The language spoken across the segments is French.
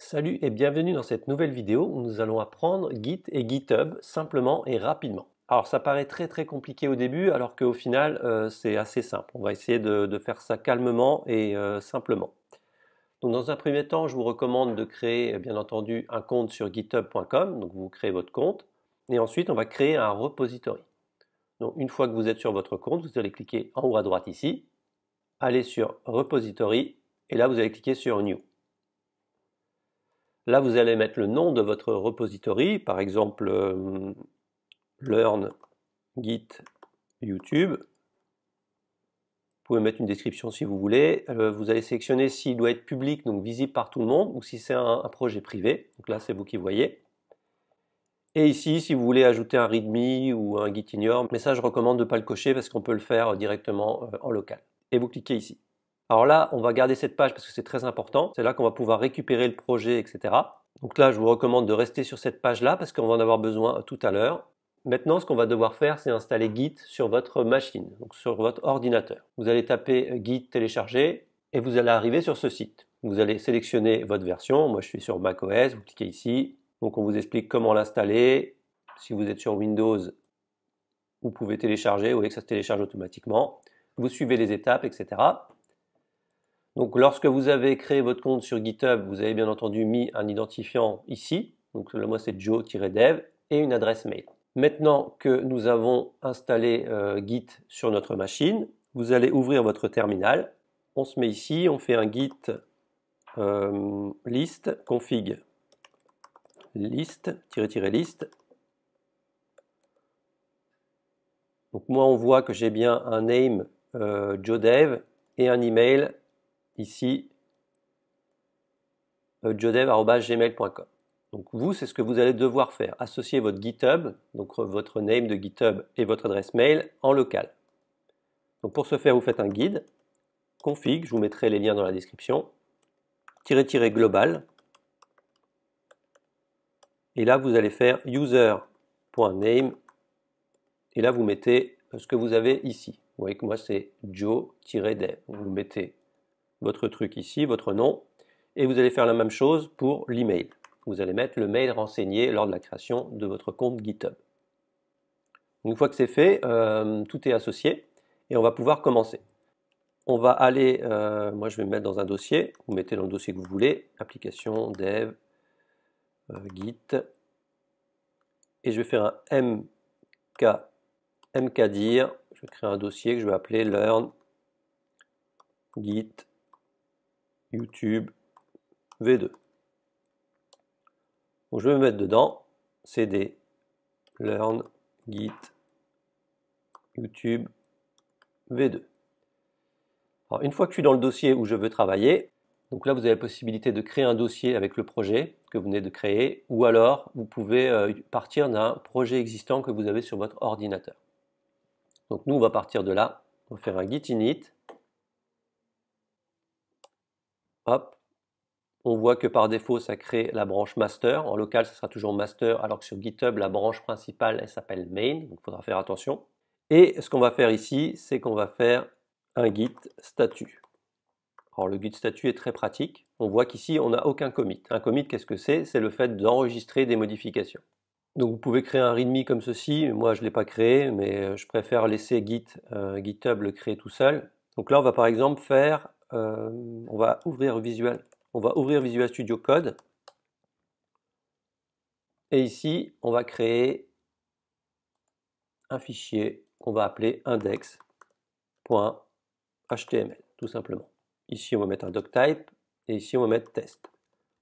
Salut et bienvenue dans cette nouvelle vidéo où nous allons apprendre Git et GitHub simplement et rapidement. Alors ça paraît très compliqué au début alors qu'au final c'est assez simple. On va essayer de faire ça calmement et simplement. Donc dans un premier temps je vous recommande de créer bien entendu un compte sur github.com. Donc vous créez votre compte et ensuite on va créer un repository. Donc une fois que vous êtes sur votre compte, vous allez cliquer en haut à droite ici, aller sur repository et là vous allez cliquer sur new. Là, vous allez mettre le nom de votre repository, par exemple Learn Git YouTube. Vous pouvez mettre une description si vous voulez. Vous allez sélectionner s'il doit être public, donc visible par tout le monde, ou si c'est un projet privé. Donc là, c'est vous qui voyez. Et ici, si vous voulez ajouter un README ou un Git Ignore, mais ça, je recommande de ne pas le cocher parce qu'on peut le faire directement en local. Et vous cliquez ici. Alors là, on va garder cette page parce que c'est très important. C'est là qu'on va pouvoir récupérer le projet, etc. Donc là, je vous recommande de rester sur cette page-là parce qu'on va en avoir besoin tout à l'heure. Maintenant, ce qu'on va devoir faire, c'est installer Git sur votre machine, donc sur votre ordinateur. Vous allez taper Git télécharger et vous allez arriver sur ce site. Vous allez sélectionner votre version. Moi, je suis sur macOS. Vous cliquez ici. Donc, on vous explique comment l'installer. Si vous êtes sur Windows, vous pouvez télécharger. Vous voyez que ça se télécharge automatiquement. Vous suivez les étapes, etc. Donc lorsque vous avez créé votre compte sur GitHub, vous avez bien entendu mis un identifiant ici, donc moi c'est joe-dev et une adresse mail. Maintenant que nous avons installé Git sur notre machine, vous allez ouvrir votre terminal, on se met ici, on fait un git list config list-list. Donc moi on voit que j'ai bien un name joedev et un email ici joedev@gmail.com. Donc vous, c'est ce que vous allez devoir faire, associer votre GitHub, donc votre name de GitHub et votre adresse mail en local. Donc pour ce faire, vous faites un guide, config, je vous mettrai les liens dans la description, -- global, et là vous allez faire user.name, et là vous mettez ce que vous avez ici. Vous voyez que moi c'est joe-dev. Vous mettez votre truc ici, votre nom, et vous allez faire la même chose pour l'email. Vous allez mettre le mail renseigné lors de la création de votre compte GitHub. Une fois que c'est fait, tout est associé et on va pouvoir commencer. On va aller, moi je vais me mettre dans un dossier, vous mettez dans le dossier que vous voulez, application, dev, git, et je vais faire un mkdir, je vais créer un dossier que je vais appeler learn git YouTube v2. Donc je vais me mettre dedans, cd learn git YouTube v2. Alors, une fois que je suis dans le dossier où je veux travailler, donc là vous avez la possibilité de créer un dossier avec le projet que vous venez de créer, ou alors vous pouvez partir d'un projet existant que vous avez sur votre ordinateur. Donc nous on va partir de là, on va faire un git init, hop, on voit que par défaut ça crée la branche master, en local ça sera toujours master, alors que sur GitHub la branche principale elle s'appelle main, donc il faudra faire attention. Et ce qu'on va faire ici, c'est qu'on va faire un git statut. Alors le git statut est très pratique. On voit qu'ici on n'a aucun commit. Un commit, qu'est-ce que c'est? C'est le fait d'enregistrer des modifications. Donc vous pouvez créer un readme comme ceci. Moi je ne l'ai pas créé, mais je préfère laisser GitHub le créer tout seul. Donc là on va par exemple faire, on va ouvrir Visual Studio Code. Et ici on va créer un fichier qu'on va appeler index.html, tout simplement. Ici, on va mettre un doctype et ici, on va mettre test.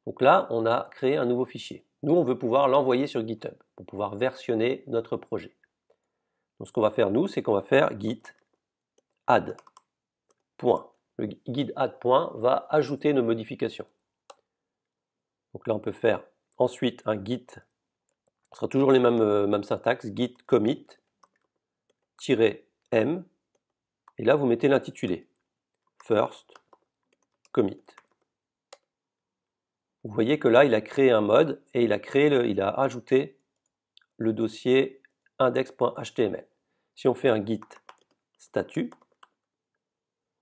Donc là, on a créé un nouveau fichier. Nous, on veut pouvoir l'envoyer sur GitHub pour pouvoir versionner notre projet. Donc ce qu'on va faire, nous, c'est qu'on va faire git add. Le git add va ajouter nos modifications. Donc là, on peut faire ensuite un git, ce sera toujours les mêmes syntaxes, git commit -m, et là, vous mettez l'intitulé first commit. Vous voyez que là, il a créé un mode et il a ajouté le dossier index.html. Si on fait un git statut,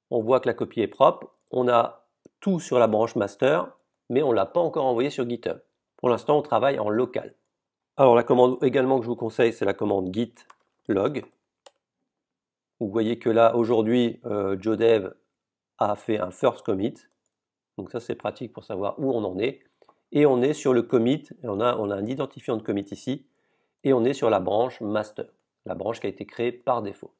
on voit que la copie est propre. On a tout sur la branche master mais on ne l'a pas encore envoyé sur GitHub. Pour l'instant, on travaille en local. Alors la commande également que je vous conseille, c'est la commande git log. Vous voyez que là, aujourd'hui, JoDev a fait un first commit. Donc ça, c'est pratique pour savoir où on en est. Et on est sur le commit, et on a un identifiant de commit ici, et on est sur la branche master, la branche qui a été créée par défaut.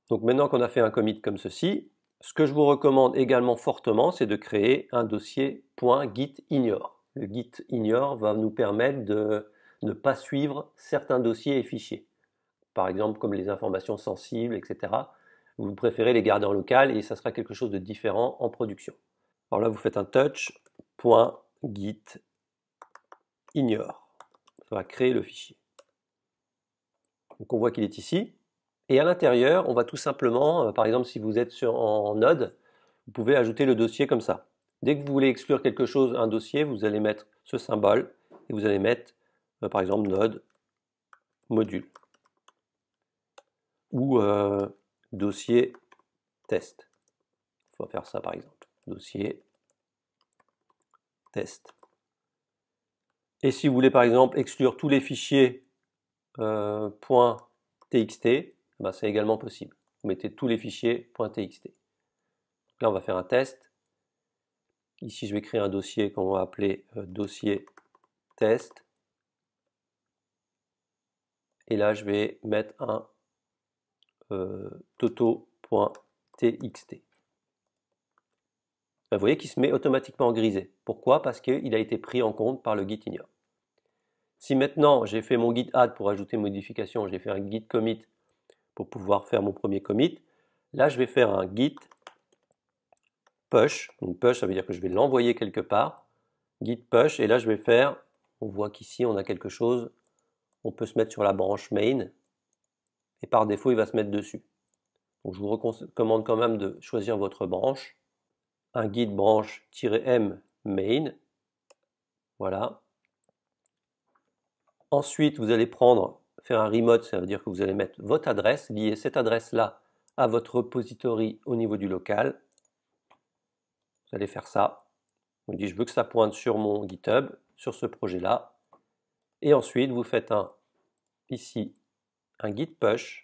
Donc maintenant qu'on a fait un commit comme ceci, ce que je vous recommande également fortement, c'est de créer un dossier .gitignore. Le gitignore va nous permettre de ne pas suivre certains dossiers et fichiers. Par exemple, comme les informations sensibles, etc. Vous préférez les garder en local et ça sera quelque chose de différent en production. Alors là, vous faites un touch.gitignore. Ça va créer le fichier. Donc on voit qu'il est ici. Et à l'intérieur, on va tout simplement, par exemple, si vous êtes en Node, vous pouvez ajouter le dossier comme ça. Dès que vous voulez exclure quelque chose, un dossier, vous allez mettre ce symbole et vous allez mettre, par exemple, Node module ou dossier test. On va faire ça par exemple. Dossier test. Et si vous voulez par exemple exclure tous les fichiers .txt, ben, c'est également possible. Vous mettez tous les fichiers .txt. Là on va faire un test. Ici je vais créer un dossier qu'on va appeler dossier test. Et là je vais mettre un toto.txt. Vous voyez qu'il se met automatiquement en grisé. Pourquoi? Parce qu'il a été pris en compte par le gitignore. Si maintenant j'ai fait mon git add pour ajouter modification, j'ai fait un git commit pour pouvoir faire mon premier commit, là je vais faire un git push. Donc push, ça veut dire que je vais l'envoyer quelque part. Git push, et là je vais faire, on voit qu'ici on a quelque chose, on peut se mettre sur la branche main, et par défaut il va se mettre dessus. Donc je vous recommande quand même de choisir votre branche. Un git branche-m main. Voilà. Ensuite, vous allez faire un remote, ça veut dire que vous allez mettre votre adresse, lier cette adresse-là à votre repository au niveau du local. Vous allez faire ça. Vous dites, je veux que ça pointe sur mon GitHub, sur ce projet-là. Et ensuite, vous faites ici un git push.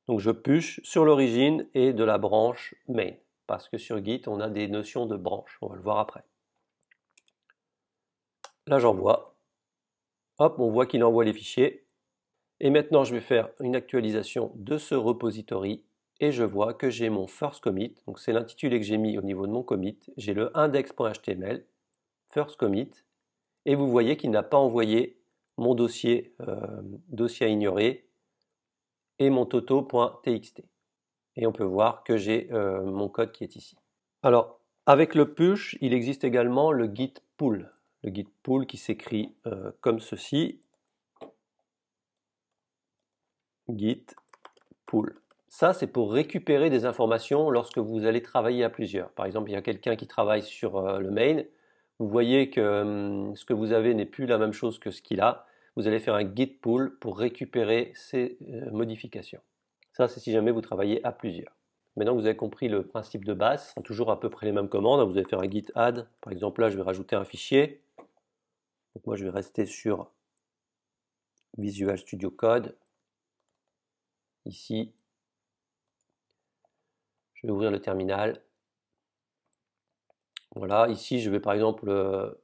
Donc je push sur l'origine et de la branche main. Parce que sur Git, on a des notions de branche. On va le voir après. Là, j'envoie. Hop, on voit qu'il envoie les fichiers. Et maintenant, je vais faire une actualisation de ce repository. Et je vois que j'ai mon first commit. Donc c'est l'intitulé que j'ai mis au niveau de mon commit. J'ai le index.html, first commit. Et vous voyez qu'il n'a pas envoyé mon dossier, dossier à ignorer, et mon toto.txt. Et on peut voir que j'ai mon code qui est ici. Alors, avec le push, il existe également le git pull. Le git pull qui s'écrit comme ceci. Git pull. Ça, c'est pour récupérer des informations lorsque vous allez travailler à plusieurs. Par exemple, il y a quelqu'un qui travaille sur le main. Vous voyez que ce que vous avez n'est plus la même chose que ce qu'il a. Vous allez faire un git pull pour récupérer ces modifications. Ça, c'est si jamais vous travaillez à plusieurs. Maintenant que vous avez compris le principe de base, ce sont toujours à peu près les mêmes commandes. Vous allez faire un git add. Par exemple, là, je vais rajouter un fichier. Donc moi, je vais rester sur Visual Studio Code. Ici, je vais ouvrir le terminal. Voilà, ici, je vais par exemple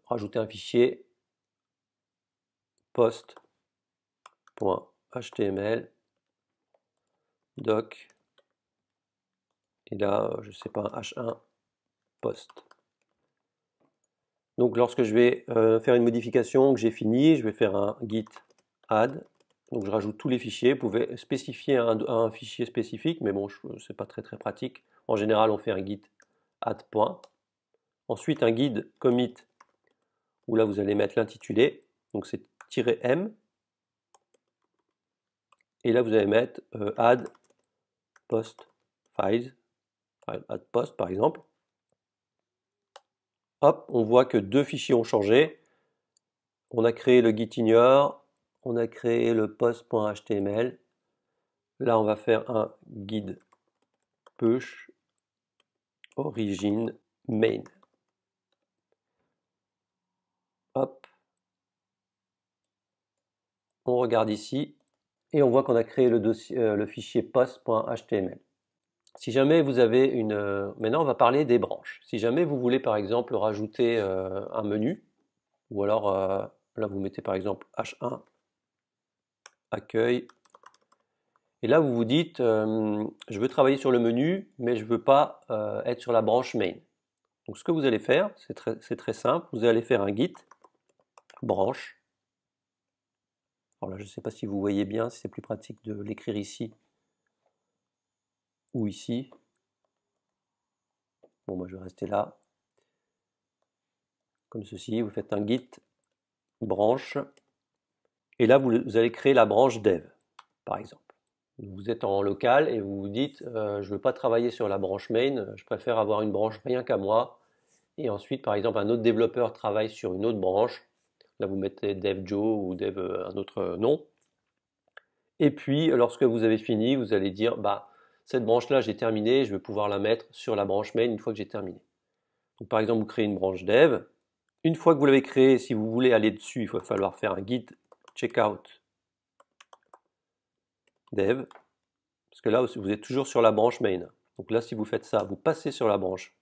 rajouter un fichier post.html doc. Et là, je ne sais pas, un h1 post. Donc lorsque je vais faire une modification que j'ai fini, je vais faire un git add. Donc je rajoute tous les fichiers. Vous pouvez spécifier un fichier spécifique, mais bon, ce n'est pas très pratique. En général, on fait un git add point. Ensuite, un guide commit, où là, vous allez mettre l'intitulé. Donc c'est -m. Et là, vous allez mettre add post files, add post par exemple. Hop, on voit que deux fichiers ont changé. On a créé le gitignore, on a créé le post.html. Là, on va faire un guide push origine main. Hop. On regarde ici et on voit qu'on a créé le fichier post.html. Si jamais vous avez une... maintenant, on va parler des branches. Si jamais vous voulez, par exemple, rajouter un menu, ou alors, là, vous mettez, par exemple, H1, accueil, et là, vous vous dites, je veux travailler sur le menu, mais je ne veux pas être sur la branche main. Donc, ce que vous allez faire, c'est très simple. Vous allez faire un git branche. Alors là, je ne sais pas si vous voyez bien, si c'est plus pratique de l'écrire ici ou ici. Bon, moi, je vais rester là. Comme ceci, vous faites un git branche. Et là, vous allez créer la branche dev, par exemple. Vous êtes en local et vous vous dites, je ne veux pas travailler sur la branche main, je préfère avoir une branche rien qu'à moi. Et ensuite, par exemple, un autre développeur travaille sur une autre branche. Là, vous mettez dev Joe ou dev un autre nom. Et puis, lorsque vous avez fini, vous allez dire, bah, cette branche-là, j'ai terminé, je vais pouvoir la mettre sur la branche main une fois que j'ai terminé. Donc, par exemple, vous créez une branche dev. Une fois que vous l'avez créée, si vous voulez aller dessus, il va falloir faire un git checkout dev. Parce que là, vous êtes toujours sur la branche main. Donc là, si vous faites ça, vous passez sur la branche.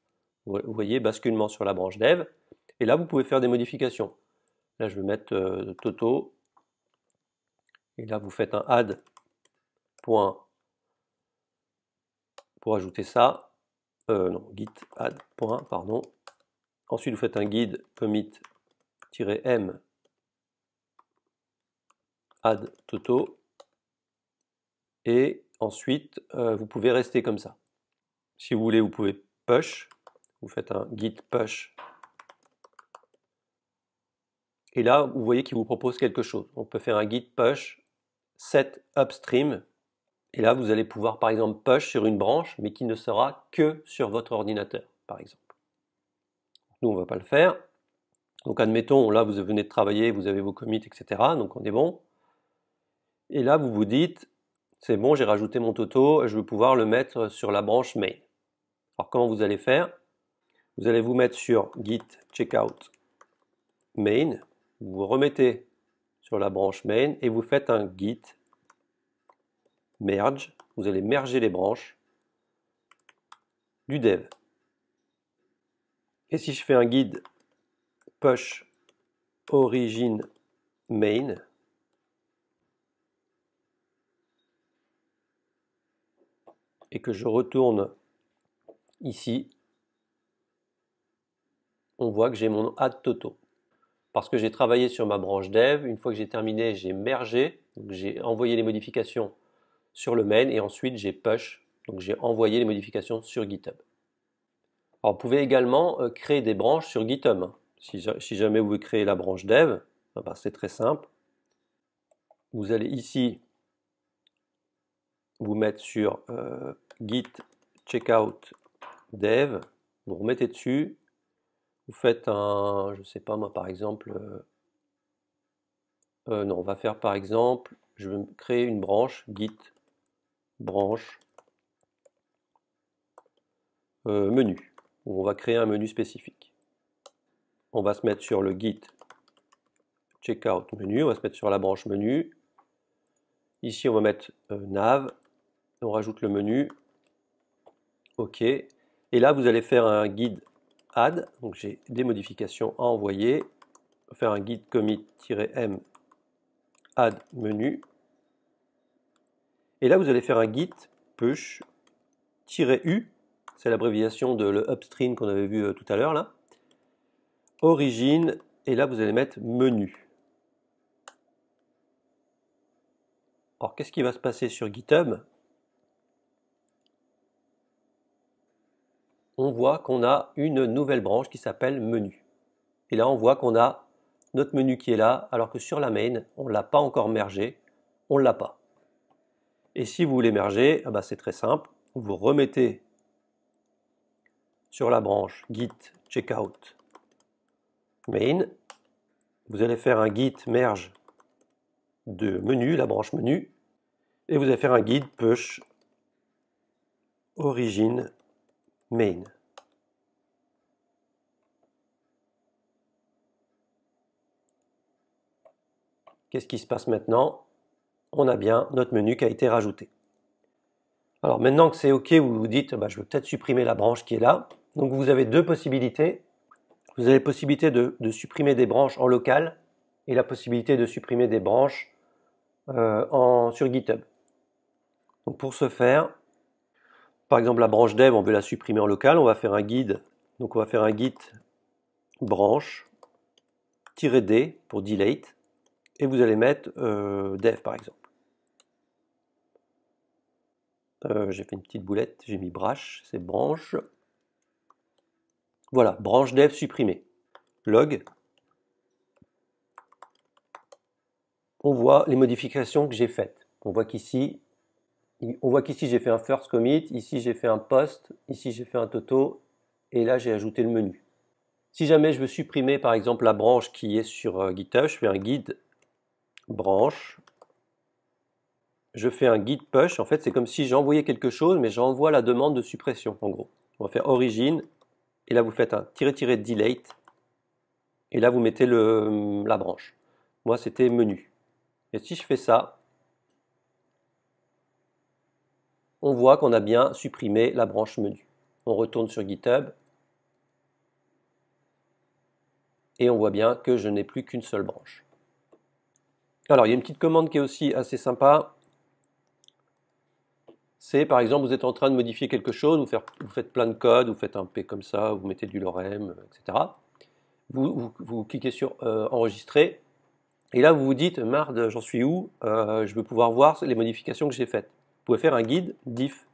Vous voyez, basculement sur la branche dev. Et là, vous pouvez faire des modifications. Là, je vais mettre Toto. Et là, vous faites un add point pour ajouter ça. Non, git add point, pardon. Ensuite, vous faites un guide commit-m add Toto. Et ensuite, vous pouvez rester comme ça. Si vous voulez, vous pouvez push. Vous faites un git push. Et là, vous voyez qu'il vous propose quelque chose. On peut faire un git push set upstream. Et là, vous allez pouvoir, par exemple, push sur une branche, mais qui ne sera que sur votre ordinateur, par exemple. Nous, on ne va pas le faire. Donc, admettons, là, vous venez de travailler, vous avez vos commits, etc. Donc, on est bon. Et là, vous vous dites, c'est bon, j'ai rajouté mon Toto, je vais pouvoir le mettre sur la branche main. Alors, comment vous allez faire? Vous allez vous mettre sur git checkout main. Vous vous remettez sur la branche main et vous faites un git merge. Vous allez merger les branches du dev. Et si je fais un guide push origin main, et que je retourne ici, on voit que j'ai mon add Toto. Parce que j'ai travaillé sur ma branche dev, une fois que j'ai terminé, j'ai mergé, j'ai envoyé les modifications sur le main et ensuite j'ai push, donc j'ai envoyé les modifications sur GitHub. Alors vous pouvez également créer des branches sur GitHub. Si jamais vous voulez créer la branche dev, ben c'est très simple. Vous allez ici vous mettre sur git checkout dev, vous remettez dessus, vous faites un, je sais pas moi par exemple, non on va faire par exemple, je vais créer une branche git branche menu, où on va créer un menu spécifique. On va se mettre sur le git checkout menu, on va se mettre sur la branche menu. Ici on va mettre nav, on rajoute le menu, ok. Et là vous allez faire un guide add, donc j'ai des modifications à envoyer. Faire un guide commit-m add menu. Et là vous allez faire un git push-u, c'est l'abréviation de le upstream qu'on avait vu tout à l'heure là. Origine, et là vous allez mettre menu. Alors qu'est-ce qui va se passer sur GitHub? On voit qu'on a une nouvelle branche qui s'appelle menu. Et là on voit qu'on a notre menu qui est là, alors que sur la main, on ne l'a pas encore mergé, on ne l'a pas. Et si vous voulez merger, ah bah c'est très simple, vous remettez sur la branche git checkout main, vous allez faire un git merge de menu, la branche menu, et vous allez faire un guide push origin main. Qu'est-ce qui se passe maintenant? On a bien notre menu qui a été rajouté. Alors maintenant que c'est OK, vous vous dites, bah, je veux peut-être supprimer la branche qui est là. Donc vous avez deux possibilités. Vous avez la possibilité de supprimer des branches en local et la possibilité de supprimer des branches sur GitHub. Donc pour ce faire, par exemple la branche dev, on veut la supprimer en local, on va faire un guide. Donc on va faire un git branche-d pour delete et vous allez mettre dev par exemple. J'ai fait une petite boulette, j'ai mis branch, c'est branche. Voilà, branche dev supprimée. Log. On voit les modifications que j'ai faites. On voit qu'ici j'ai fait un first commit, ici j'ai fait un post, ici j'ai fait un toto, et là j'ai ajouté le menu. Si jamais je veux supprimer par exemple la branche qui est sur GitHub, je fais un guide branche, je fais un guide push, en fait c'est comme si j'envoyais quelque chose, mais j'envoie la demande de suppression en gros. On va faire origine, et là vous faites un --delete, et là vous mettez la branche. Moi c'était menu. Et si je fais ça, on voit qu'on a bien supprimé la branche menu. On retourne sur GitHub et on voit bien que je n'ai plus qu'une seule branche. Alors il y a une petite commande qui est aussi assez sympa. C'est par exemple vous êtes en train de modifier quelque chose, vous faites plein de code, vous faites un P comme ça, vous mettez du lorem, etc. Vous cliquez sur enregistrer et là vous vous dites merde, j'en suis où? Je veux pouvoir voir les modifications que j'ai faites. Vous pouvez faire un guide diff.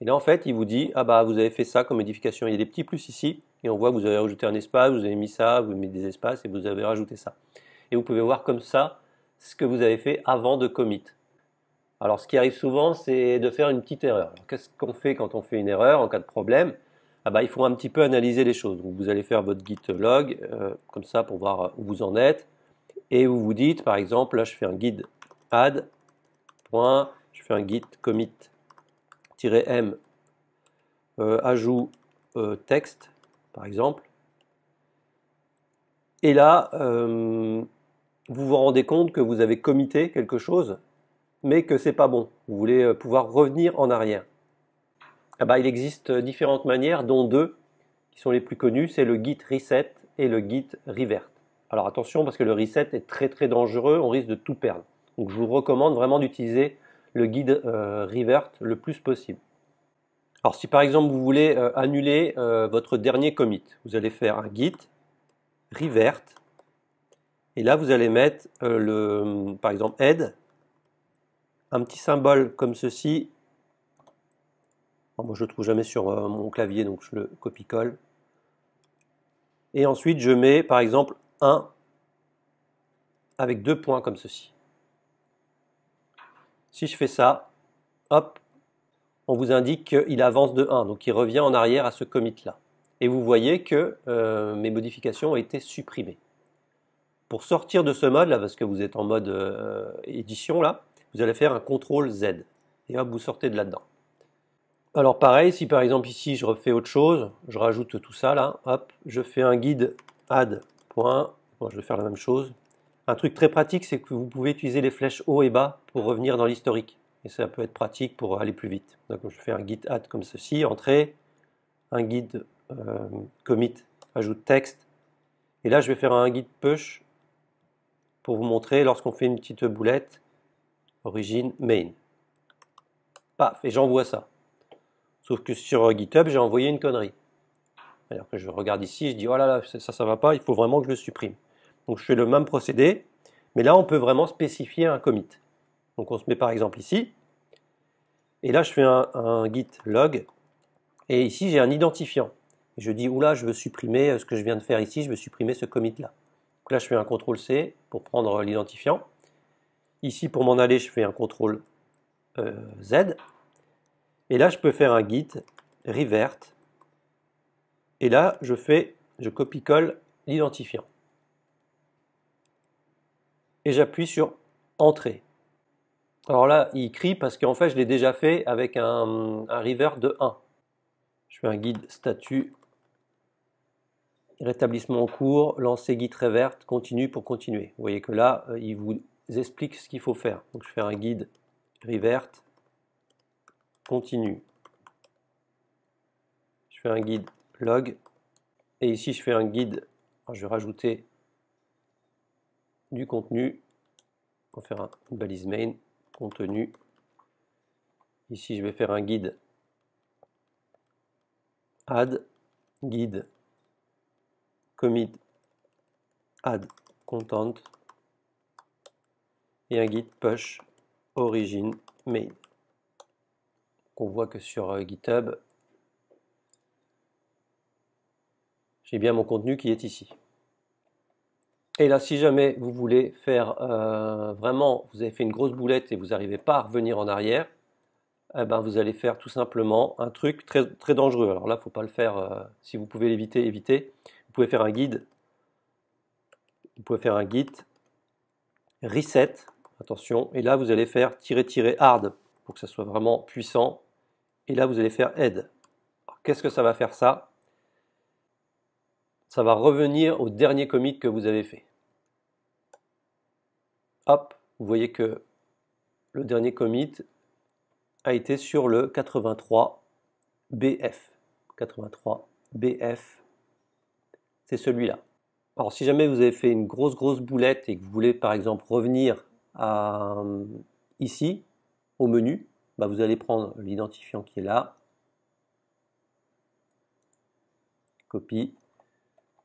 Et là en fait il vous dit ah bah vous avez fait ça comme modification, il y a des petits plus ici et on voit que vous avez rajouté un espace, vous avez mis ça, vous avez mis des espaces et vous avez rajouté ça. Et vous pouvez voir comme ça ce que vous avez fait avant de commit. Alors ce qui arrive souvent c'est de faire une petite erreur. Qu'est-ce qu'on fait quand on fait une erreur en cas de problème? Ah bah, il faut un petit peu analyser les choses. Donc vous allez faire votre git log comme ça pour voir où vous en êtes et vous vous dites par exemple là je fais un guide add je fais un git commit -m ajout texte par exemple et là vous vous rendez compte que vous avez commité quelque chose mais que c'est pas bon, vous voulez pouvoir revenir en arrière. Ah bah, il existe différentes manières dont deux qui sont les plus connues, c'est le git reset et le git revert. Alors attention parce que le reset est très très dangereux, on risque de tout perdre. Donc je vous recommande vraiment d'utiliser le guide revert le plus possible. Alors si par exemple vous voulez annuler votre dernier commit, vous allez faire un git revert et là vous allez mettre par exemple head, un petit symbole comme ceci. Alors, moi je le trouve jamais sur mon clavier donc je le copie-colle. Et ensuite je mets par exemple 1 avec 2 points comme ceci. Si je fais ça, hop, on vous indique qu'il avance de 1, donc il revient en arrière à ce commit-là. Et vous voyez que mes modifications ont été supprimées. Pour sortir de ce mode là, parce que vous êtes en mode édition là, vous allez faire un CTRL Z. Et hop, vous sortez de là-dedans. Alors pareil, si par exemple ici je refais autre chose, je rajoute tout ça là, hop, je fais un guide add. Bon, je vais faire la même chose. Un truc très pratique, c'est que vous pouvez utiliser les flèches haut et bas pour revenir dans l'historique. Et ça peut être pratique pour aller plus vite. Donc je fais un git add comme ceci, entrée, un guide commit, ajoute texte. Et là je vais faire un guide push pour vous montrer lorsqu'on fait une petite boulette, origine main. Paf, et j'envoie ça. Sauf que sur GitHub, j'ai envoyé une connerie. Alors que je regarde ici, je dis oh là là, ça va pas, il faut vraiment que je le supprime. Donc je fais le même procédé, mais là on peut vraiment spécifier un commit. Donc on se met par exemple ici, et là je fais un git log, et ici j'ai un identifiant. Et je dis oula, je veux supprimer ce que je viens de faire ici, je veux supprimer ce commit là. Donc là je fais un CTRL C pour prendre l'identifiant. Ici pour m'en aller, je fais un CTRL Z. Et là je peux faire un git revert. Et là je copie-colle l'identifiant. Et j'appuie sur Entrée. Alors là, il crie parce qu'en fait, je l'ai déjà fait avec un revert de 1. Je fais un guide statut. rétablissement en cours, lancer git revert, continue pour continuer. Vous voyez que là, il vous explique ce qu'il faut faire. Donc je fais un guide revert, continue. Je fais un guide log, et ici je fais un guide, alors je vais rajouter du contenu, on va faire une balise main, contenu. Ici je vais faire un guide add, guide commit add content, et un guide push origin main. On voit que sur GitHub, j'ai bien mon contenu qui est ici. Et là, si jamais vous voulez faire vraiment, vous avez fait une grosse boulette et vous n'arrivez pas à revenir en arrière, eh ben, vous allez faire tout simplement un truc très, très dangereux. Alors là, il ne faut pas le faire, si vous pouvez l'éviter, évitez. Vous pouvez faire un guide, vous pouvez faire un git reset, attention, et là vous allez faire -- hard pour que ça soit vraiment puissant, et là vous allez faire head. Qu'est-ce que ça va faire ça? Ça va revenir au dernier commit que vous avez fait. Hop, vous voyez que le dernier commit a été sur le 83 BF. 83 BF, c'est celui-là. Alors si jamais vous avez fait une grosse boulette et que vous voulez par exemple revenir à, ici, au menu, bah vous allez prendre l'identifiant qui est là, copie,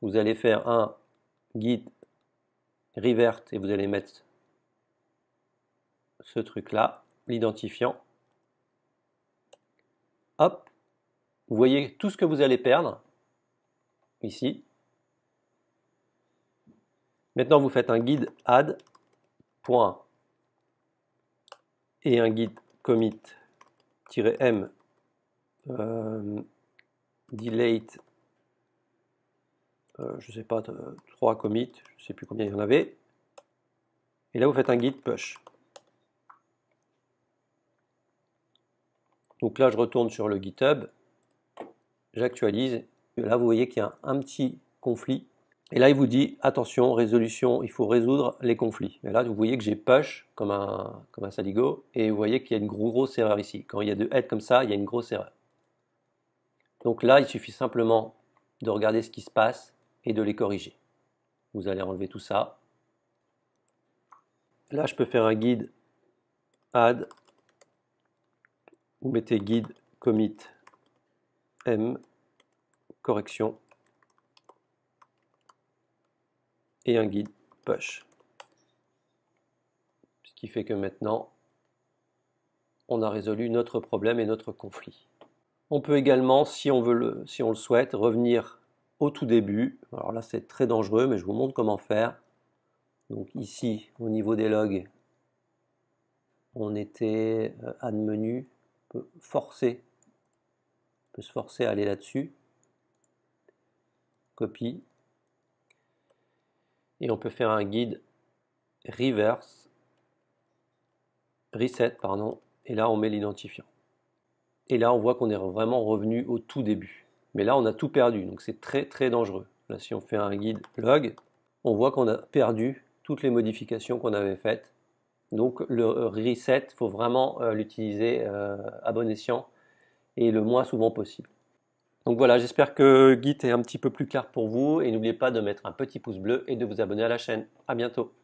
vous allez faire un git revert et vous allez mettre ce truc là, l'identifiant. Hop, vous voyez tout ce que vous allez perdre ici. Maintenant vous faites un guide add point et un guide commit-m delete, je sais pas, 3 commits, je sais plus combien il y en avait. Et là vous faites un guide push. Donc là je retourne sur le GitHub, j'actualise, et là vous voyez qu'il y a un petit conflit. Et là il vous dit attention, résolution, il faut résoudre les conflits. Et là vous voyez que j'ai push comme un saligo, et vous voyez qu'il y a une grosse erreur ici. Quand il y a de head comme ça, il y a une grosse erreur. Donc là il suffit simplement de regarder ce qui se passe et de les corriger. Vous allez enlever tout ça. Là je peux faire un guide add, vous mettez guide commit m correction et un guide push. Ce qui fait que maintenant on a résolu notre problème et notre conflit. On peut également, si on le souhaite, revenir au tout début. Alors là c'est très dangereux, mais je vous montre comment faire. Donc ici au niveau des logs, on était add menu, on peut se forcer à aller là-dessus, copie, et on peut faire un guide reset, pardon, et là on met l'identifiant. Et là on voit qu'on est vraiment revenu au tout début. Mais là on a tout perdu, donc c'est très dangereux. Là si on fait un guide log, on voit qu'on a perdu toutes les modifications qu'on avait faites. Donc le reset, il faut vraiment l'utiliser à bon escient et le moins souvent possible. Donc voilà, j'espère que Git est un petit peu plus clair pour vous et n'oubliez pas de mettre un petit pouce bleu et de vous abonner à la chaîne. À bientôt.